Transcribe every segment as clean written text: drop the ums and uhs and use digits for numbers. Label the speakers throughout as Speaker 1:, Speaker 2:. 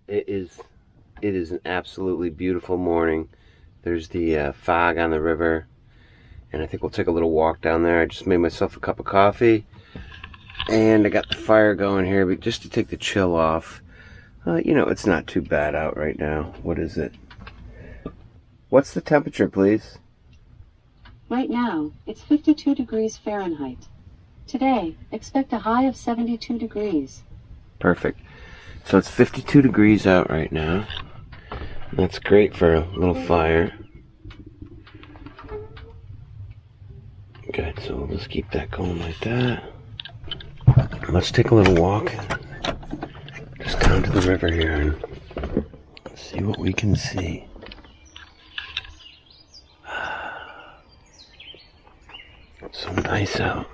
Speaker 1: It is an absolutely beautiful morning. There's the fog on the river, and I think we'll take a little walk down there. I just made myself a cup of coffee, and I got the fire going here, but just to take the chill off. You know, it's not too bad out right now. What is it? What's the temperature, please?
Speaker 2: Right now, it's 52 degrees Fahrenheit. Today, expect a high of 72 degrees.
Speaker 1: Perfect. So it's 52 degrees out right now. That's great for a little fire. Okay, so we'll just keep that going like that. Let's take a little walk just down to the river here and see what we can see. So nice out.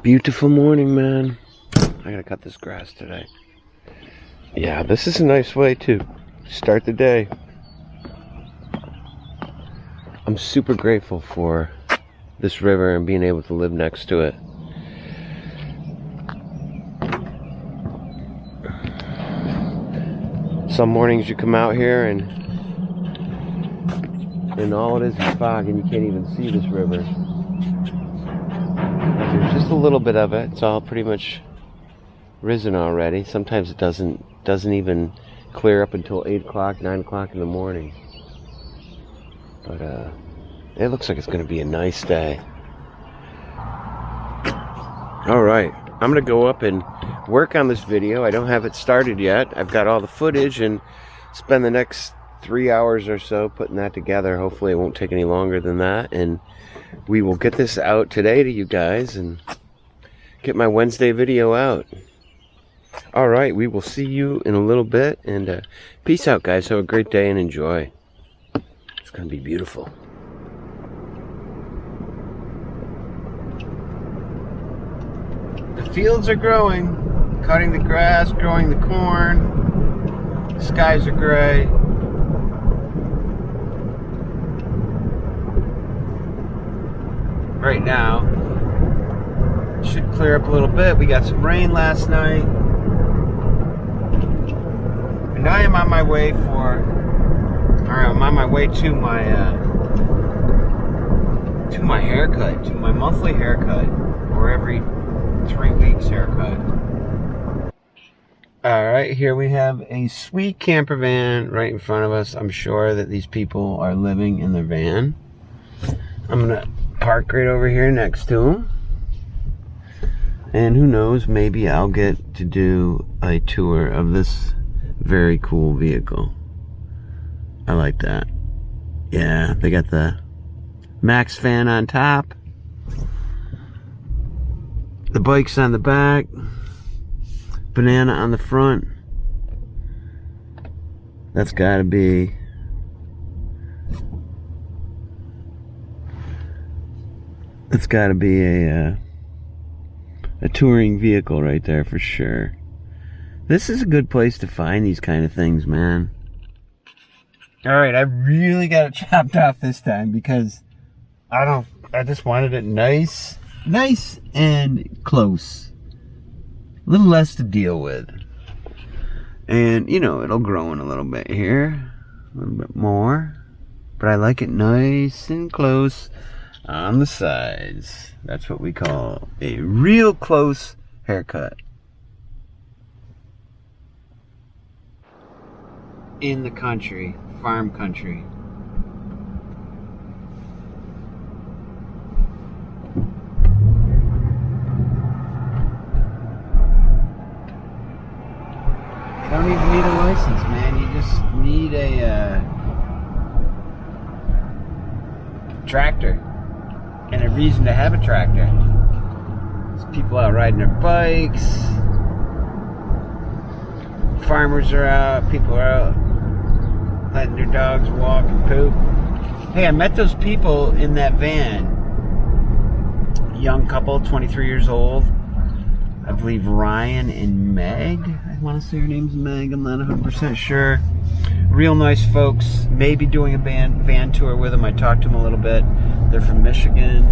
Speaker 1: Beautiful morning, man. I gotta cut this grass today. Yeah, this is a nice way to start the day. I'm super grateful for this river and being able to live next to it. Some mornings you come out here and all it is fog and you can't even see this river. There's just a little bit of it. It's all pretty much risen already. Sometimes it doesn't even clear up until 8 o'clock, 9 o'clock in the morning. But it looks like it's going to be a nice day. Alright, I'm going to go up and work on this video. I don't have it started yet. I've got all the footage and spend the next 3 hours or so putting that together. Hopefully it won't take any longer than that. And we will get this out today to you guys and get my Wednesday video out. Alright, we will see you in a little bit. And peace out, guys. Have a great day and enjoy. It's going to be beautiful. The fields are growing. Cutting the grass, growing the corn. The skies are gray. Right now, it should clear up a little bit. We got some rain last night. And I am on my way I'm on my way to my haircut, to my monthly haircut, or every 3 weeks haircut. Alright, here we have a sweet camper van right in front of us. I'm sure that these people are living in their van. I'm gonna park right over here next to them. And who knows, maybe I'll get to do a tour of this very cool vehicle. I like that. Yeah, they got the Max fan on top. The bike's on the back. Banana on the front. That's gotta be a touring vehicle right there for sure. This is a good place to find these kind of things, man. Alright, I really got it chopped off this time because I just wanted it nice and close. A little less to deal with. And, you know, it'll grow in a little bit here. A little bit more. But I like it nice and close on the sides. That's what we call a real close haircut. In the country, farm country. You don't even need a license, man. You just need a tractor and a reason to have a tractor. There's people out riding their bikes. Farmers are out. People are out letting their dogs walk and poop. Hey, I met those people in that van. Young couple, 23 years old. I believe Ryan and Meg. I want to say her name's Meg. I'm not 100% sure. Real nice folks. Maybe doing a van tour with them. I talked to them a little bit. They're from Michigan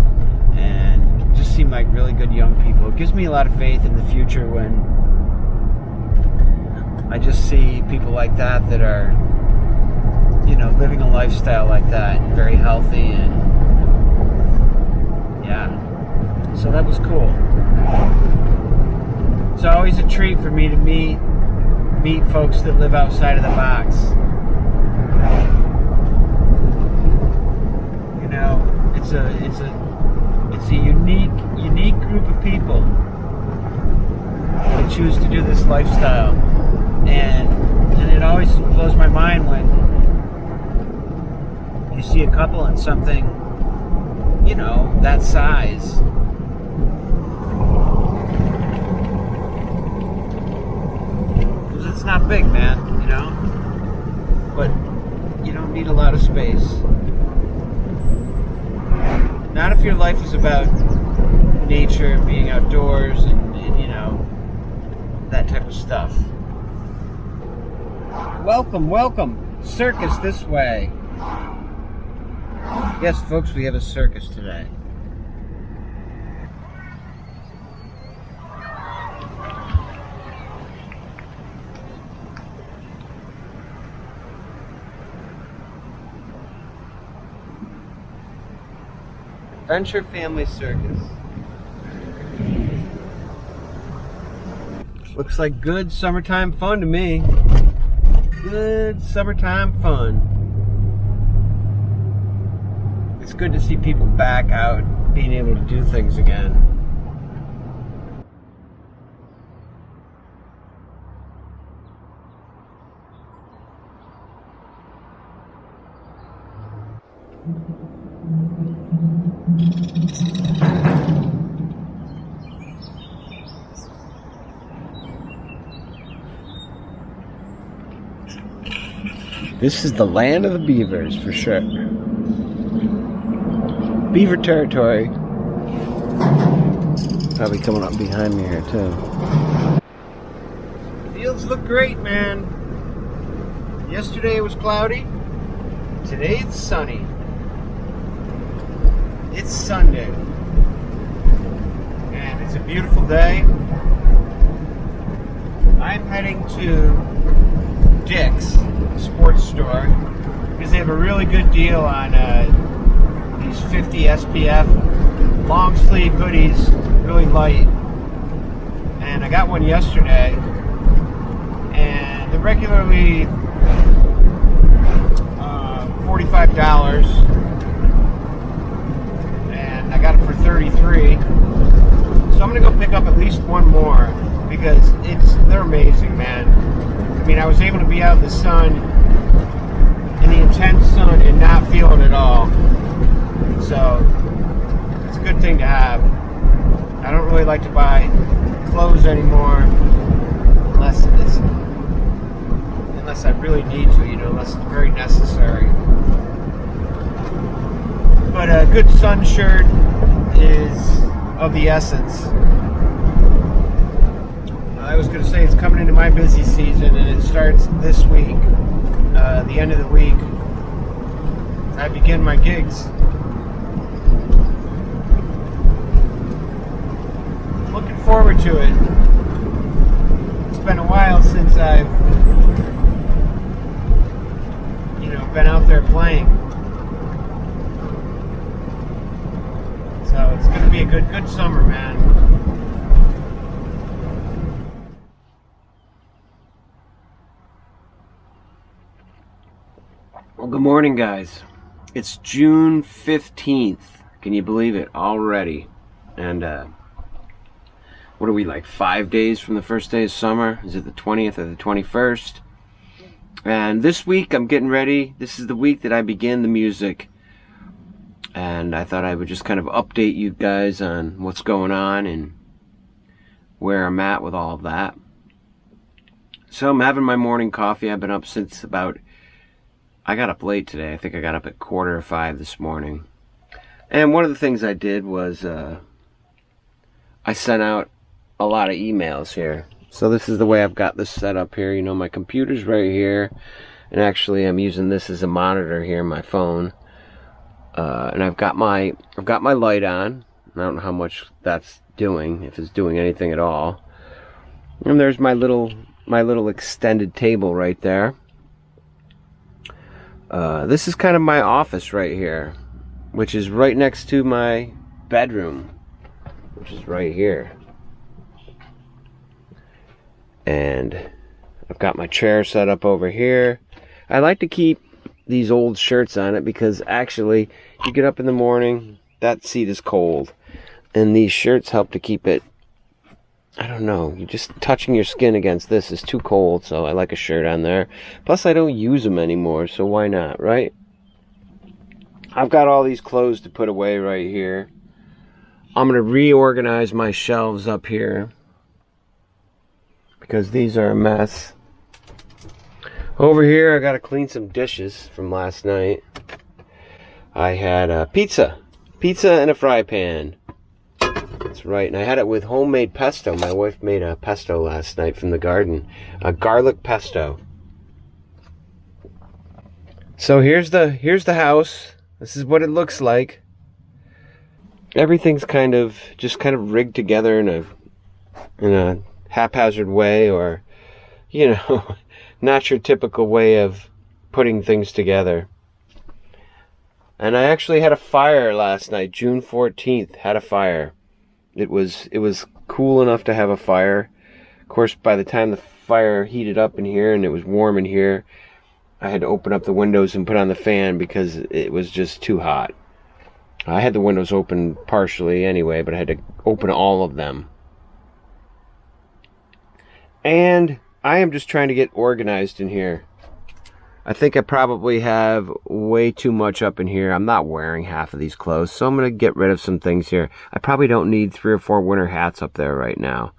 Speaker 1: and just seem like really good young people. It gives me a lot of faith in the future when I just see people like that that are, you know, living a lifestyle like that, very healthy, and yeah. So that was cool. It's always a treat for me to meet folks that live outside of the box. You know, it's a unique group of people that choose to do this lifestyle, and it always blows my mind when you see a couple in something, you know, that size. Because it's not big, man, you know, but you don't need a lot of space. Not if your life is about nature and being outdoors and you know, that type of stuff. Welcome. Circus this way. Yes, folks, we have a circus today. Adventure Family Circus. Looks like good summertime fun to me. Good summertime fun. It's good to see people back out, being able to do things again. This is the land of the beavers, for sure. Beaver territory. Probably coming up behind me here, too. Fields look great, man. Yesterday it was cloudy. Today it's sunny. It's Sunday. And it's a beautiful day. I'm heading to Dick's sports store because they have a really good deal on these 50 SPF long sleeve hoodies, really light. And I got one yesterday, and they're regularly $45, and I got it for $33. So I'm gonna go pick up at least one more because they're amazing, man. I mean, I was able to be out in the sun, in the intense sun, and not feel it at all. So, it's a good thing to have. I don't really like to buy clothes anymore unless I really need to, you know, unless it's very necessary. But a good sun shirt is of the essence. I was going to say it's coming into my busy season, and it starts this week. The end of the week, I begin my gigs. Looking forward to it. It's been a while since I've, you know, been out there playing. So it's going to be a good summer, man. Well, good morning, guys. It's June 15th. Can you believe it? Already. And, what are we, like 5 days from the first day of summer? Is it the 20th or the 21st? And this week, I'm getting ready. This is the week that I begin the music. And I thought I would just kind of update you guys on what's going on and where I'm at with all of that. So I'm having my morning coffee. I've been up since I got up late today. I think I got up at 4:45 this morning. And one of the things I did was I sent out a lot of emails here. So this is the way I've got this set up here. You know, my computer's right here. And actually I'm using this as a monitor here on my phone. And I've got my light on. I don't know how much that's doing, if it's doing anything at all. And there's my little my little extended table right there. This is kind of my office right here, which is right next to my bedroom, which is right here. And I've got my chair set up over here. I like to keep these old shirts on it because actually you get up in the morning, that seat is cold, and these shirts help to keep it, I don't know, you just touching your skin against this is too cold, so I like a shirt on there. Plus I don't use them anymore, so why not, right? I've got all these clothes to put away right here. I'm going to reorganize my shelves up here because these are a mess. Over here, I got to clean some dishes from last night. I had pizza and a fry pan. That's right, and I had it with homemade pesto. My wife made a pesto last night from the garden, a garlic pesto. So here's the house. This is what it looks like. Everything's kind of rigged together in a haphazard way, or not your typical way of putting things together. And I actually had a fire last night, June 14th, had a fire. It was cool enough to have a fire. Of course, by the time the fire heated up in here and it was warm in here, I had to open up the windows and put on the fan because it was just too hot. I had the windows open partially anyway, but I had to open all of them. And I am just trying to get organized in here. I think I probably have way too much up in here. I'm not wearing half of these clothes, so I'm going to get rid of some things here. I probably don't need 3 or 4 winter hats up there right now.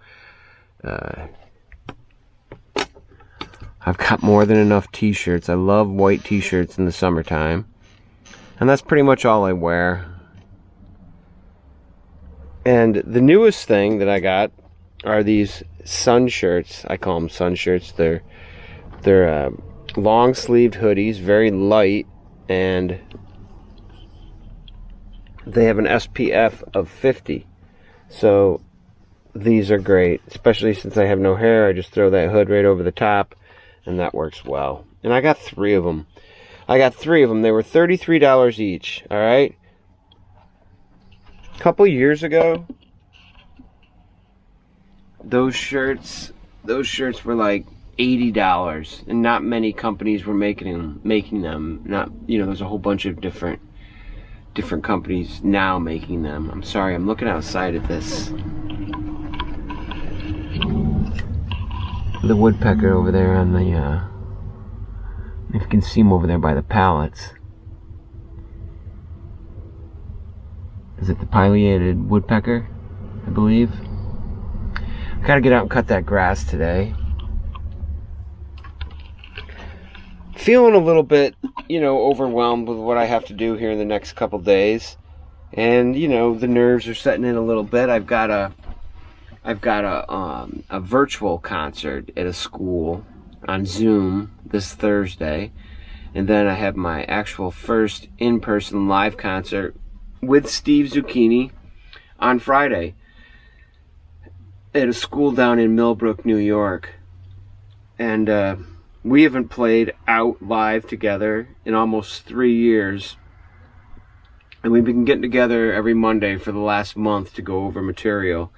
Speaker 1: I've got more than enough t-shirts. I love white t-shirts in the summertime. And that's pretty much all I wear. And the newest thing that I got are these sun shirts. I call them sun shirts. They're long-sleeved hoodies, very light, and they have an SPF of 50. So these are great, especially since I have no hair. I just throw that hood right over the top, and that works well. And I got 3 of them. They were $33 each, all right? A couple years ago, those shirts were like $80, and not many companies were making them. Not, there's a whole bunch of different companies now making them. I'm sorry, I'm looking outside at this. The woodpecker over there on the if you can see him over there by the pallets. Is it the pileated woodpecker, I believe? I gotta get out and cut that grass today. Feeling a little bit, overwhelmed with what I have to do here in the next couple days. And, the nerves are setting in a little bit. I've got a virtual concert at a school on Zoom this Thursday. And then I have my actual first in-person live concert with Steve Zucchini on Friday at a school down in Millbrook, New York. And we haven't played out live together in almost 3 years. And we've been getting together every Monday for the last month to go over material.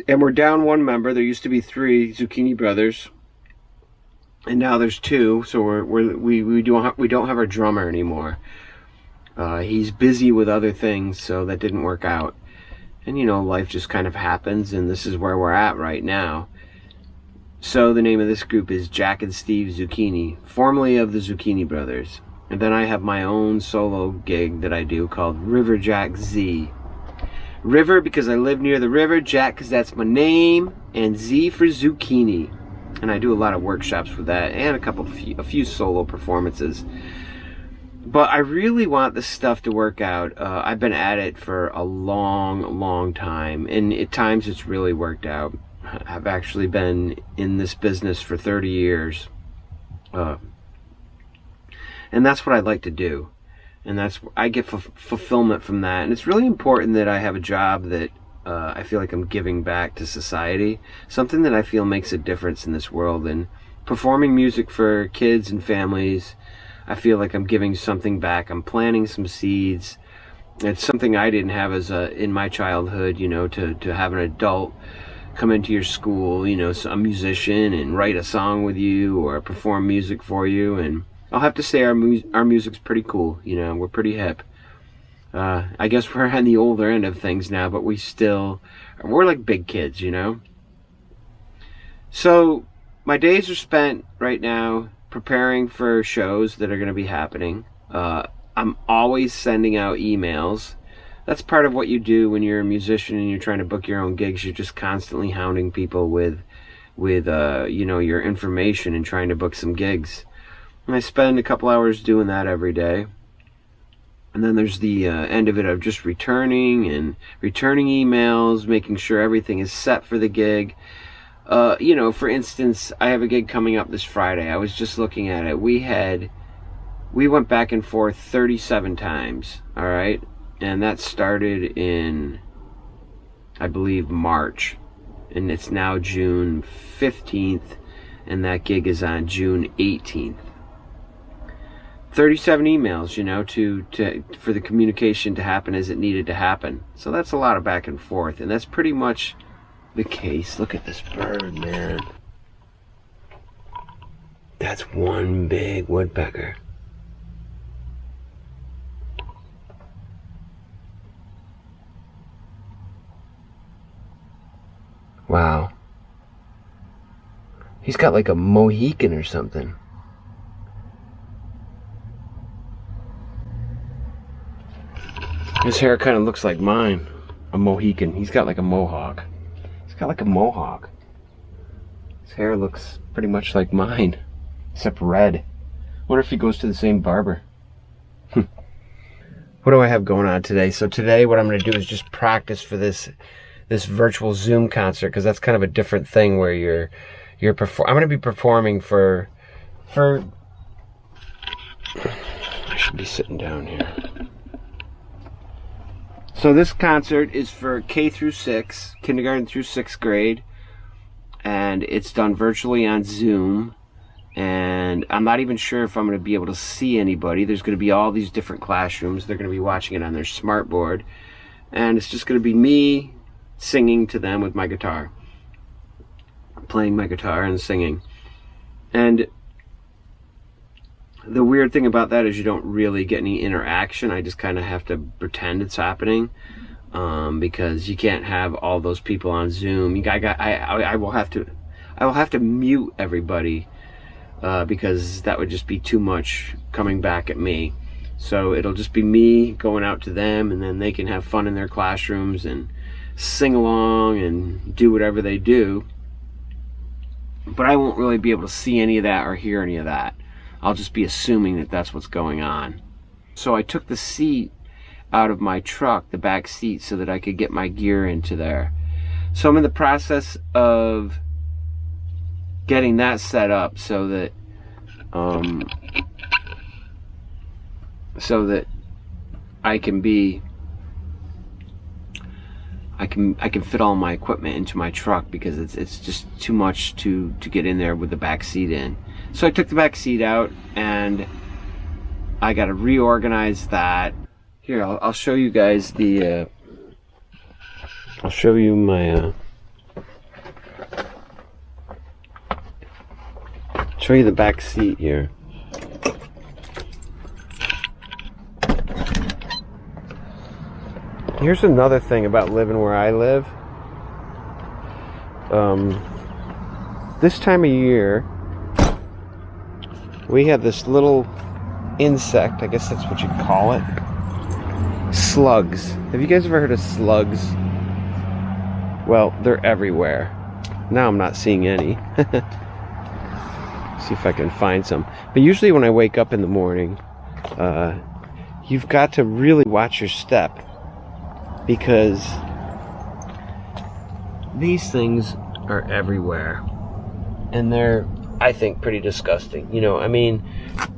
Speaker 1: And we're down 1 member. There used to be 3 Zucchini brothers, and now there's 2. So we don't have our drummer anymore. He's busy with other things, so that didn't work out. And life just kind of happens, and this is where we're at right now. So the name of this group is Jack and Steve Zucchini, formerly of the Zucchini Brothers. And then I have my own solo gig that I do called RiverJack Z. River because I live near the river, Jack because that's my name, and Z for Zucchini. And I do a lot of workshops with that, and a few solo performances. But I really want this stuff to work out. I've been at it for a long time, and at times it's really worked out. I've actually been in this business for 30 years. And that's what I'd like to do. And I get fulfillment from that. And it's really important that I have a job that I feel like I'm giving back to society, something that I feel makes a difference in this world. And performing music for kids and families, I feel like I'm giving something back. I'm planting some seeds. It's something I didn't have in my childhood, you know, to have an adult come into your school, you know, a musician, and write a song with you or perform music for you. And I'll have to say our music's pretty cool, you know, we're pretty hip. I guess we're on the older end of things now, but we're like big kids, you know. So my days are spent right now preparing for shows that are going to be happening. I'm always sending out emails. That's part of what you do when you're a musician and you're trying to book your own gigs. You're just constantly hounding people with you know, your information and trying to book some gigs. And I spend a couple hours doing that every day. And then there's the end of it of just returning emails, making sure everything is set for the gig. You know, for instance, I have a gig coming up this Friday. I was just looking at it. We went back and forth 37 times, all right? And that started in, I believe, March. And it's now June 15th, and that gig is on June 18th. 37 emails, you know, for the communication to happen as it needed to happen. So that's a lot of back and forth, and that's pretty much the case. Look at this bird, man. That's one big woodpecker. Wow. He's got like a Mohican or something. His hair kind of looks like mine. A Mohican. He's got like a mohawk. He's got like a mohawk. His hair looks pretty much like mine, except red. Wonder if he goes to the same barber. What do I have going on today? So today what I'm going to do is just practice for this virtual Zoom concert, because that's kind of a different thing where I'm going to be performing for I should be sitting down here. So this concert is for K through 6, kindergarten through 6th grade, and it's done virtually on Zoom. And I'm not even sure if I'm going to be able to see anybody. There's going to be all these different classrooms. They're going to be watching it on their smart board, and it's just going to be me singing to them with my guitar, playing my guitar and singing. And the weird thing about that is you don't really get any interaction. I just kind of have to pretend it's happening, because you can't have all those people on Zoom. I will have to mute everybody, because that would just be too much coming back at me. So it'll just be me going out to them, and then they can have fun in their classrooms and sing along and do whatever they do. But I won't really be able to see any of that or hear any of that. I'll just be assuming that that's what's going on. So I took the seat out of my truck, the back seat, so that I could get my gear into there. So I'm in the process of getting that set up so that I can fit all my equipment into my truck, because it's just too much to get in there with the back seat in. So I took the back seat out, and I got to reorganize that. Here, I'll show you guys I'll show you my show you the back seat here. Here's another thing about living where I live. This time of year, we have this little insect, I guess that's what you'd call it. Slugs. Have you guys ever heard of slugs? Well, they're everywhere. Now I'm not seeing any. See if I can find some. But usually when I wake up in the morning, you've got to really watch your step, because these things are everywhere, and they're, I think, pretty disgusting. You know, I mean,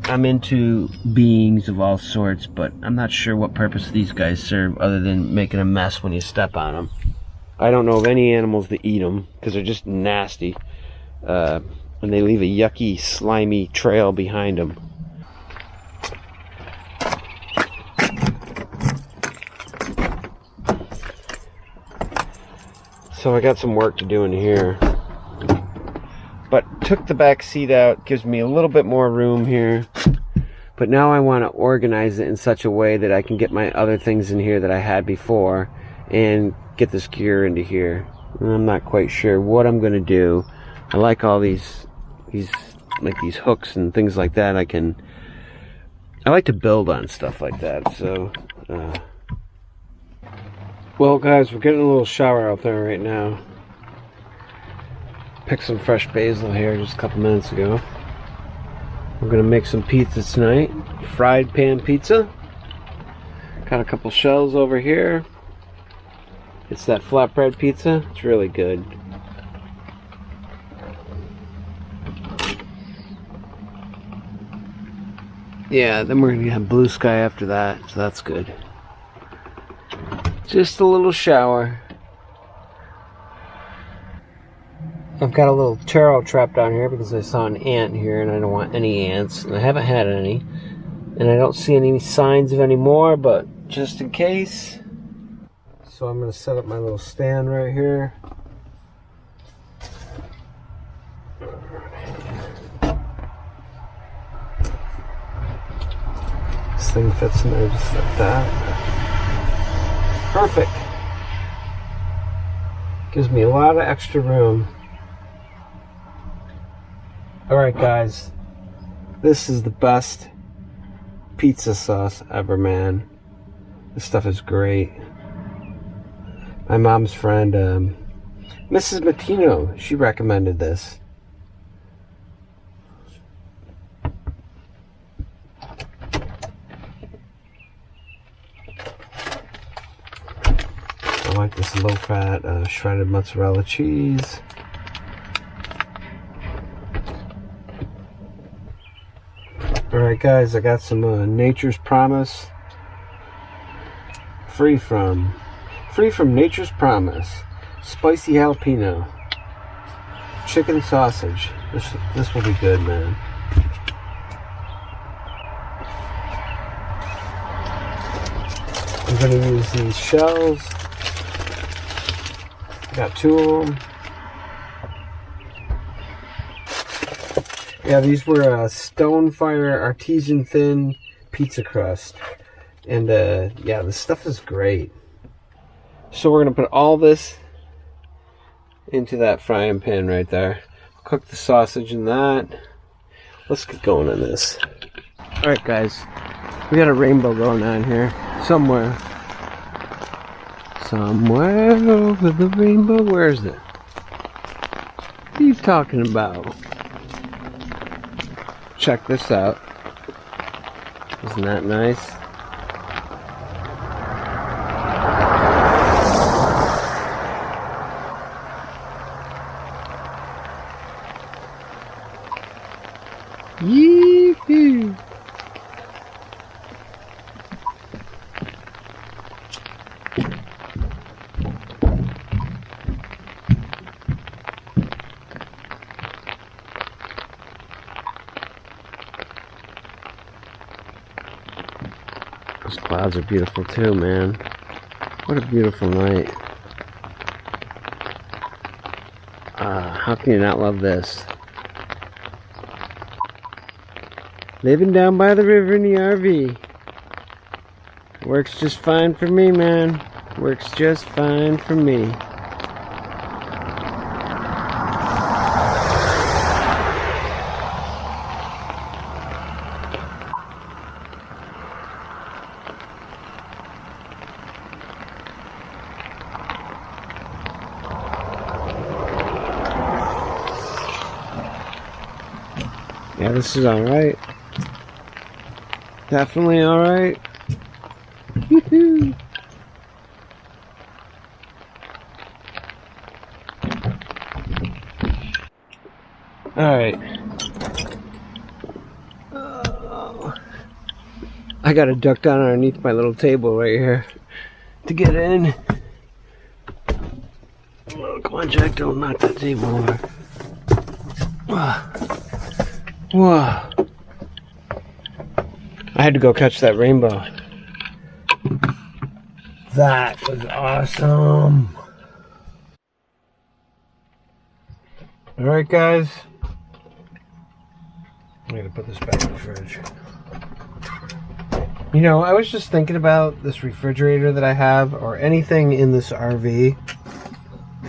Speaker 1: I'm into beings of all sorts, but I'm not sure what purpose these guys serve other than making a mess when you step on them. I don't know of any animals that eat them because they're just nasty. And they leave a yucky, slimy trail behind them. So I got some work to do in here. But took the back seat out, gives me a little bit more room here. But now I want to organize it in such a way that I can get my other things in here that I had before and get this gear into here. And I'm not quite sure what I'm going to do. I like all these like these hooks and things like that. I like to build on stuff like that. So well guys, we're getting a little shower out there right now. Picked some fresh basil here just a couple minutes ago. We're gonna make some pizza tonight. Fried pan pizza. Got a couple shells over here. It's that flatbread pizza. It's really good. Yeah, then we're gonna have blue sky after that, so that's good. Just a little shower. I've got a little taro trap down here because I saw an ant here and I don't want any ants, and I haven't had any, and I don't see any signs of any more, but just in case. So I'm going to set up my little stand right here. This thing fits in there just like that. Perfect. Gives me a lot of extra room. Alright guys, this is the best pizza sauce ever, man. This stuff is great. My mom's friend, Mrs. Matino, she recommended this. I like this low-fat shredded mozzarella cheese. Alright guys, I got some Nature's Promise. Free from Nature's Promise. Spicy jalapeno. Chicken sausage. This will be good, man. I'm going to use these shells. Got 2 of them. Yeah, these were Stonefire Artisan Thin Pizza Crust. And yeah, this stuff is great. So we're going to put all this into that frying pan right there. Cook the sausage in that. Let's get going on this. Alright guys, we got a rainbow going on here. Somewhere over the rainbow. Where is it? What are you talking about? Check this out. Isn't that nice? Yee-hoo! Those clouds are beautiful too, man. What a beautiful night. How can you not love this? Living down by the river in the RV. Works just fine for me, man. Works just fine for me. Yeah, this is alright. Definitely alright. Woohoo! Alright. I gotta duck down underneath my little table right here to get in. on, Jack, don't knock that table over. Whoa. I had to go catch that rainbow. That was awesome. Alright, guys. I'm gonna put this back in the fridge. You know, I was just thinking about this refrigerator that I have, or anything in this RV.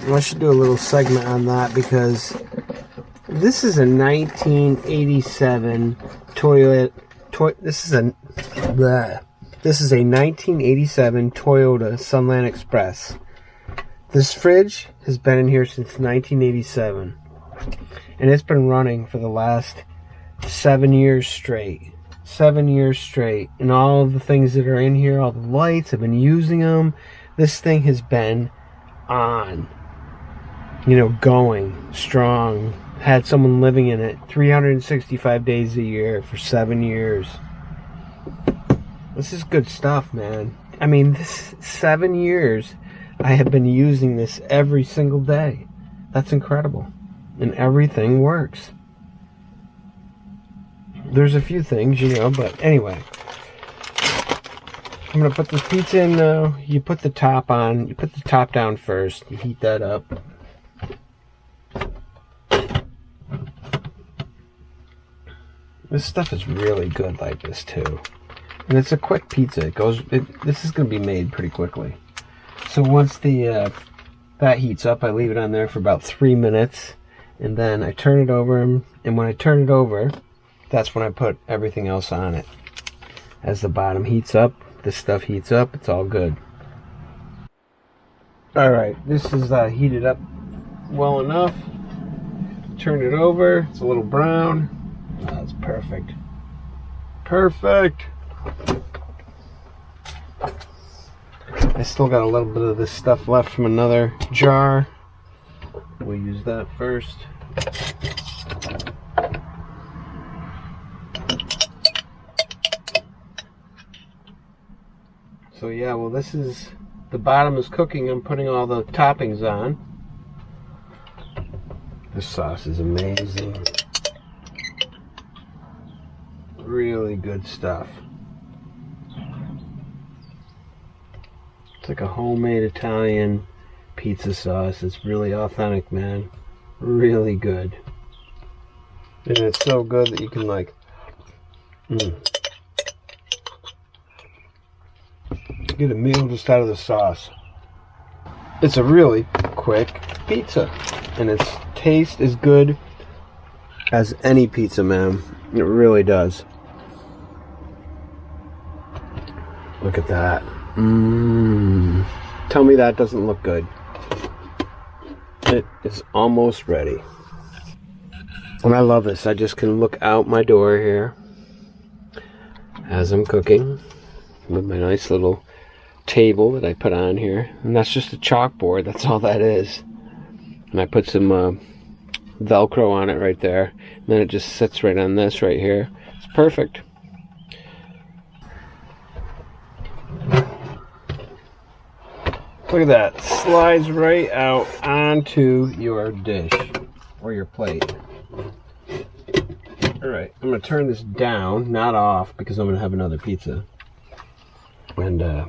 Speaker 1: I should do a little segment on that because this is a 1987 this is a 1987 Toyota Sunland Express. This fridge has been in here since 1987, and it's been running for the last 7 years straight. 7 years straight, and all of the things that are in here, all the lights, I've been using them. This thing has been on, you know, going strong. Had someone living in it 365 days a year for 7 years. This is good stuff, man. I mean, this 7 years I have been using this every single day. That's incredible. And everything works. There's a few things, you know, but anyway. I'm going to put this pizza in now. You put the top on. You put the top down first. You heat that up. This stuff is really good like this too. And it's a quick pizza. This is going to be made pretty quickly. So once that heats up, I leave it on there for about 3 minutes. And then I turn it over. And when I turn it over, that's when I put everything else on it. As the bottom heats up, this stuff heats up, it's all good. Alright, this is heated up well enough. Turn it over, it's a little brown. Oh, that's perfect. Perfect! I still got a little bit of this stuff left from another jar. We'll use that first. So yeah, well, this is, the bottom is cooking. I'm putting all the toppings on. This sauce is amazing. Really good stuff. It's like a homemade Italian pizza sauce. It's really authentic, man. Really good. And it's so good that you can like get a meal just out of the sauce. It's a really quick pizza, and its taste is good as any pizza, man. It really does. Look at that. Tell me that doesn't look good. It is almost ready. And I love this. I just can look out my door here as I'm cooking with my nice little table that I put on here. And that's just a chalkboard. That's all that is. And I put some Velcro on it right there. And then it just sits right on this right here. It's perfect. Look at that. Slides right out onto your dish or your plate. Alright, I'm going to turn this down, not off, because I'm going to have another pizza. And, oh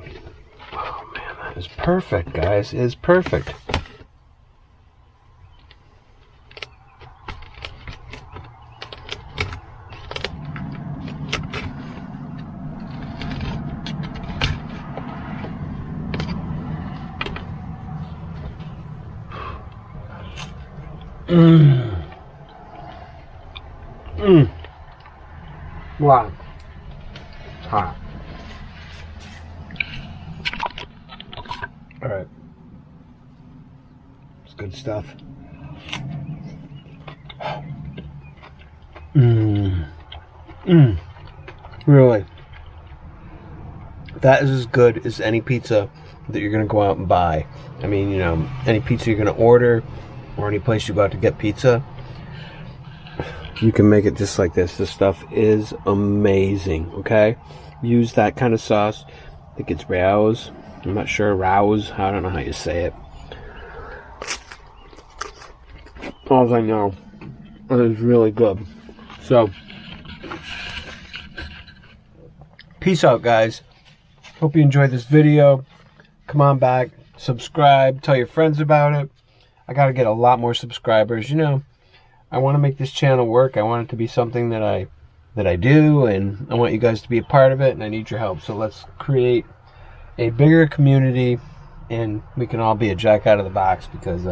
Speaker 1: man, that is perfect, guys. It is perfect. Wow. Hot. Alright. It's good stuff. Really. That is as good as any pizza that you're going to go out and buy. I mean, you know, any pizza you're going to order or any place you go out to get pizza, you can make it just like this. This stuff is amazing, okay? Use that kind of sauce. I think it's Rouse. I'm not sure. Rouse. I don't know how you say it. all I know. It is really good. So, peace out, guys. Hope you enjoyed this video. Come on back, subscribe, tell your friends about it. I got to get a lot more subscribers. You know, I want to make this channel work. I want it to be something that I do, and I want you guys to be a part of it, and I need your help. So let's create a bigger community, and we can all be a jack out of the box, because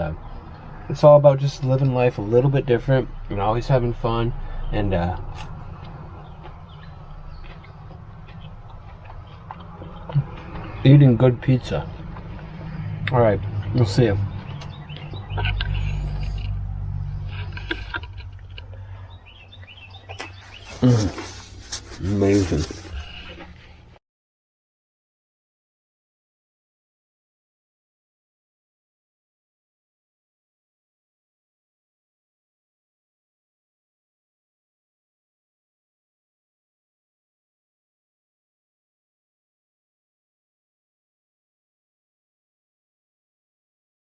Speaker 1: it's all about just living life a little bit different and always having fun, and eating good pizza. Alright, we'll see you. Amazing.